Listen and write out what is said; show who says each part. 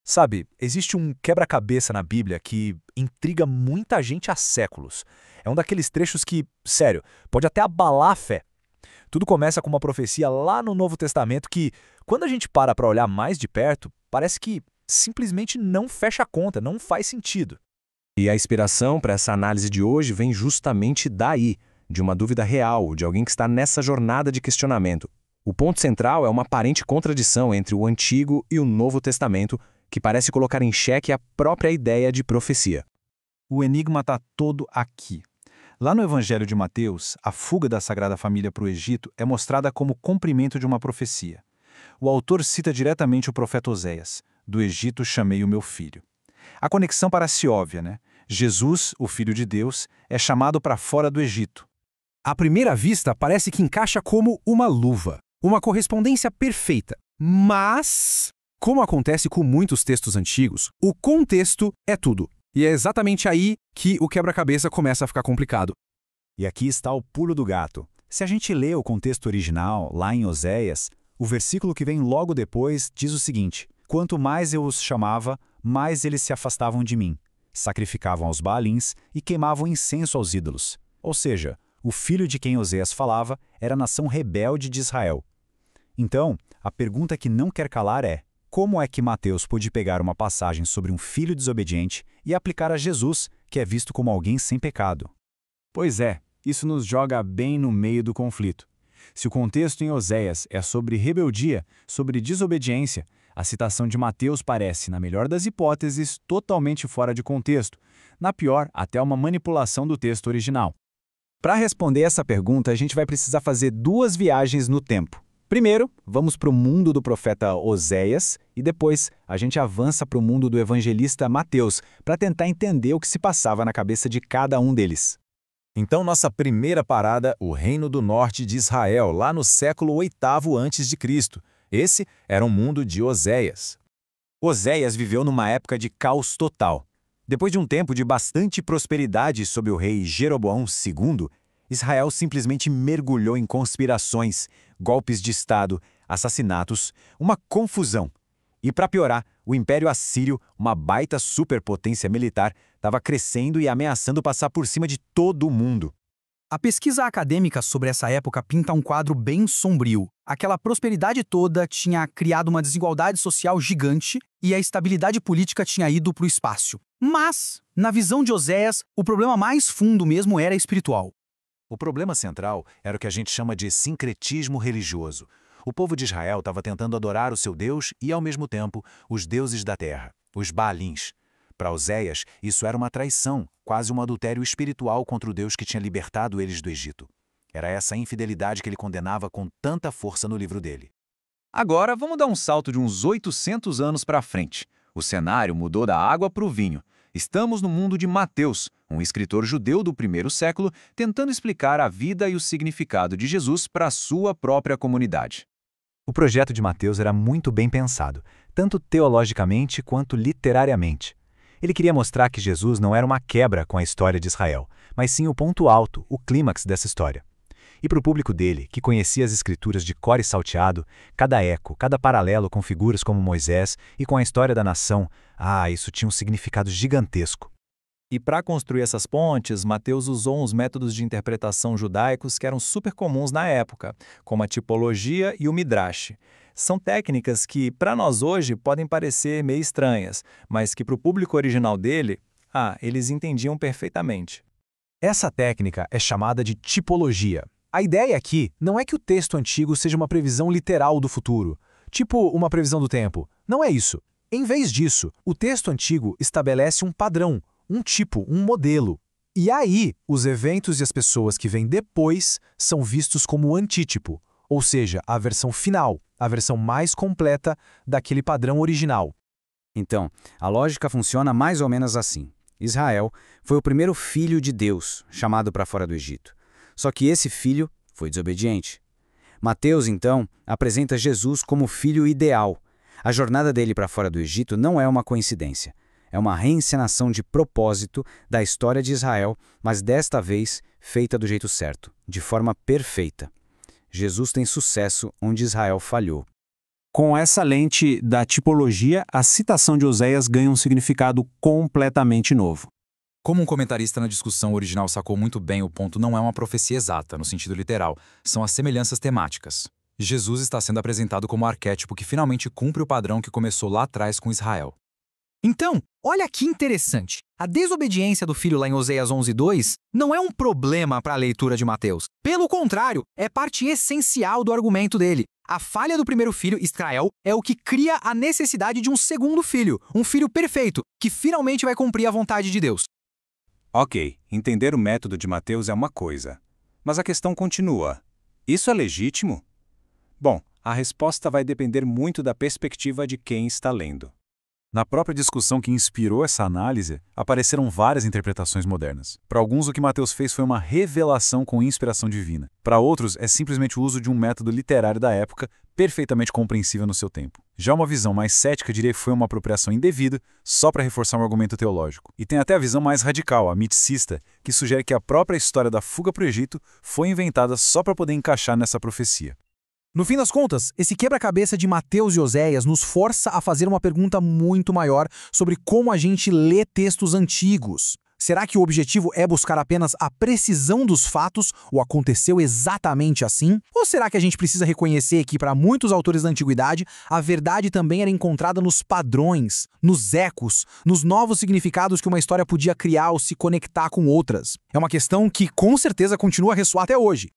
Speaker 1: Sabe, existe um quebra-cabeça na Bíblia que intriga muita gente há séculos. É um daqueles trechos que, sério, pode até abalar a fé. Tudo começa com uma profecia lá no Novo Testamento que, quando a gente para olhar mais de perto, parece que simplesmente não fecha a conta, não faz sentido.
Speaker 2: E a inspiração para essa análise de hoje vem justamente daí, de uma dúvida real, de alguém que está nessa jornada de questionamento. O ponto central é uma aparente contradição entre o Antigo e o Novo Testamento, que parece colocar em xeque a própria ideia de profecia.
Speaker 3: O enigma está todo aqui. Lá no Evangelho de Mateus, a fuga da Sagrada Família para o Egito é mostrada como cumprimento de uma profecia. O autor cita diretamente o profeta Oséias: "Do Egito chamei o meu filho". A conexão parece óbvia, né? Jesus, o Filho de Deus, é chamado para fora do Egito.
Speaker 4: À primeira vista, parece que encaixa como uma luva, uma correspondência perfeita. Mas, como acontece com muitos textos antigos, o contexto é tudo. E é exatamente aí que o quebra-cabeça começa a ficar complicado.
Speaker 5: E aqui está o pulo do gato. Se a gente lê o contexto original, lá em Oséias, o versículo que vem logo depois diz o seguinte: "Quanto mais eu os chamava, mais eles se afastavam de mim. Sacrificavam aos Baalins e queimavam incenso aos ídolos." Ou seja, o filho de quem Oséias falava era a nação rebelde de Israel. Então, a pergunta que não quer calar é: como é que Mateus pôde pegar uma passagem sobre um filho desobediente e aplicar a Jesus, que é visto como alguém sem pecado?
Speaker 3: Pois é, isso nos joga bem no meio do conflito. Se o contexto em Oséias é sobre rebeldia, sobre desobediência, a citação de Mateus parece, na melhor das hipóteses, totalmente fora de contexto, na pior, até uma manipulação do texto original. Para responder essa pergunta, a gente vai precisar fazer duas viagens no tempo. Primeiro, vamos para o mundo do profeta Oséias e depois a gente avança para o mundo do evangelista Mateus para tentar entender o que se passava na cabeça de cada um deles.
Speaker 1: Então, nossa primeira parada, o Reino do Norte de Israel, lá no século VIII a.C. Esse era o mundo de Oséias.
Speaker 5: Oséias viveu numa época de caos total. Depois de um tempo de bastante prosperidade sob o rei Jeroboão II, Israel simplesmente mergulhou em conspirações, golpes de Estado, assassinatos, uma confusão. E para piorar, o Império Assírio, uma baita superpotência militar, estava crescendo e ameaçando passar por cima de todo o mundo.
Speaker 4: A pesquisa acadêmica sobre essa época pinta um quadro bem sombrio. Aquela prosperidade toda tinha criado uma desigualdade social gigante e a estabilidade política tinha ido para o espaço. Mas, na visão de Oséias, o problema mais fundo mesmo era espiritual.
Speaker 5: O problema central era o que a gente chama de sincretismo religioso. O povo de Israel estava tentando adorar o seu Deus e, ao mesmo tempo, os deuses da terra, os Baalins. Para Oséias, isso era uma traição, quase um adultério espiritual contra o Deus que tinha libertado eles do Egito. Era essa infidelidade que ele condenava com tanta força no livro dele.
Speaker 6: Agora vamos dar um salto de uns 800 anos para frente. O cenário mudou da água para o vinho. Estamos no mundo de Mateus, um escritor judeu do primeiro século, tentando explicar a vida e o significado de Jesus para a sua própria comunidade.
Speaker 5: O projeto de Mateus era muito bem pensado, tanto teologicamente quanto literariamente. Ele queria mostrar que Jesus não era uma quebra com a história de Israel, mas sim o ponto alto, o clímax dessa história. E para o público dele, que conhecia as escrituras de cor e salteado, cada eco, cada paralelo com figuras como Moisés e com a história da nação, isso tinha um significado gigantesco.
Speaker 3: E para construir essas pontes, Mateus usou uns métodos de interpretação judaicos que eram super comuns na época, como a tipologia e o midrash. São técnicas que, para nós hoje, podem parecer meio estranhas, mas que para o público original dele, eles entendiam perfeitamente.
Speaker 1: Essa técnica é chamada de tipologia. A ideia aqui não é que o texto antigo seja uma previsão literal do futuro, tipo uma previsão do tempo. Não é isso. Em vez disso, o texto antigo estabelece um padrão, um tipo, um modelo. E aí, os eventos e as pessoas que vêm depois são vistos como o antítipo, ou seja, a versão final, a versão mais completa daquele padrão original.
Speaker 7: Então, a lógica funciona mais ou menos assim. Israel foi o primeiro filho de Deus, chamado para fora do Egito. Só que esse filho foi desobediente. Mateus, então, apresenta Jesus como o filho ideal. A jornada dele para fora do Egito não é uma coincidência. É uma reencenação de propósito da história de Israel, mas desta vez feita do jeito certo, de forma perfeita. Jesus tem sucesso onde Israel falhou.
Speaker 8: Com essa lente da tipologia, a citação de Oséias ganha um significado completamente novo.
Speaker 9: Como um comentarista na discussão original sacou muito bem, o ponto não é uma profecia exata, no sentido literal, são as semelhanças temáticas. Jesus está sendo apresentado como arquétipo que finalmente cumpre o padrão que começou lá atrás com Israel.
Speaker 4: Então, olha que interessante. A desobediência do filho lá em Oséias 11:2 não é um problema para a leitura de Mateus. Pelo contrário, é parte essencial do argumento dele. A falha do primeiro filho, Israel, é o que cria a necessidade de um segundo filho, um filho perfeito, que finalmente vai cumprir a vontade de Deus.
Speaker 2: Ok, entender o método de Mateus é uma coisa. Mas a questão continua. Isso é legítimo? Bom, a resposta vai depender muito da perspectiva de quem está lendo.
Speaker 3: Na própria discussão que inspirou essa análise, apareceram várias interpretações modernas. Para alguns, o que Mateus fez foi uma revelação com inspiração divina. Para outros, é simplesmente o uso de um método literário da época, perfeitamente compreensível no seu tempo. Já uma visão mais cética diria que foi uma apropriação indevida, só para reforçar um argumento teológico. E tem até a visão mais radical, a miticista, que sugere que a própria história da fuga para o Egito foi inventada só para poder encaixar nessa profecia.
Speaker 1: No fim das contas, esse quebra-cabeça de Mateus e Oséias nos força a fazer uma pergunta muito maior sobre como a gente lê textos antigos. Será que o objetivo é buscar apenas a precisão dos fatos, o aconteceu exatamente assim? Ou será que a gente precisa reconhecer que, para muitos autores da antiguidade, a verdade também era encontrada nos padrões, nos ecos, nos novos significados que uma história podia criar ao se conectar com outras? É uma questão que, com certeza, continua a ressoar até hoje.